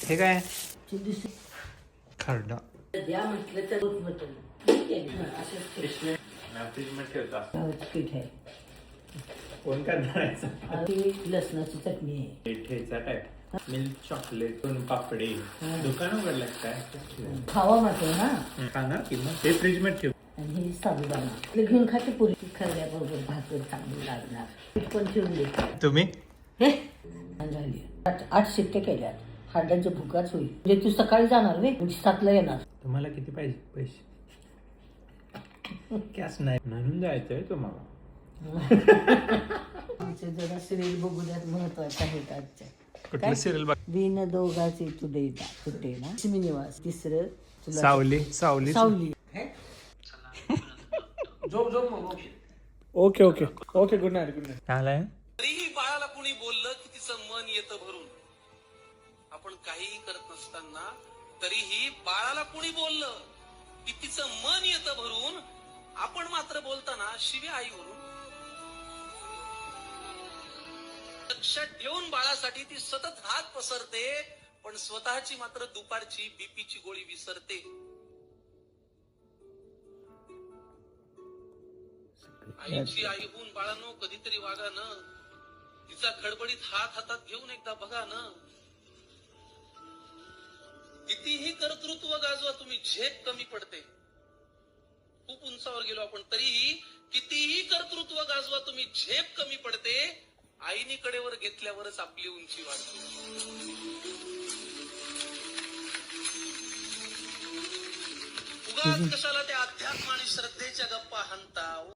हे काय खरडा द्या म्हटलं तर पीठ आहे. कोण करायचं लसणाची चटणी आहे. ठेचा टाईप मिल्क चॉकलेट पापडी दुकान उघडलं काय खावा मात्र ना. खाणार की मग ते फ्रीज मध्ये ठेव. आणि हे साबुदाणा घेऊन खाते पुरी खरड्याबरोबर भाकर चांगली लागणार. पीठ पण ठेवून दे तुम्ही हे झाली 8 शिट्ट्या केल्यात. हाडांच्या भुकाच होईल. म्हणजे तू सकाळी जाणार वे 7ला येणार. तुम्हाला किती पाहिजे पैसे कॅश नाही म्हणून जायचंय तुम्हाला. आमचे जरा सिरियल बघू द्यात महत्वाचं आहे आजच्या. कुठलं सिरियल बघ. बिन दोघाचे तुडे तुटे ना निवास. तिसरं तुला सावली सावली सावली. Okay okay okay good night good night. काय तरीही बाळाला कोणी बोललं की तिचं मन येतं भरून. आपण काहीही करत नसताना तरीही बाळाला कोणी बोललं की तिचं मन येतं भरून. आपण मात्र बोलताना शिव्या आईवरून. लक्षात ठेवून बाळासाठी ती सतत हात पसरते, पण स्वतःची मात्र दुपारची बीपीची गोळी विसरते. आईची आई होऊन बाळांनो कधीतरी वागा न. तिचा खडबडीत हात हातात घेऊन एकदा बघा न. कितीही कर्तृत्व गाजवा तुम्ही झेप कमी पडते. खूप उंचावर गेलो आपण तरीही कितीही कर्तृत्व गाजवा तुम्ही झेप कमी पडते. आईनी कडेवर घेतल्यावरच आपली उंची वाढते. उगाच कशाला त्या अध्यात्म आणि श्रद्धेच्या गप्पा हाणता.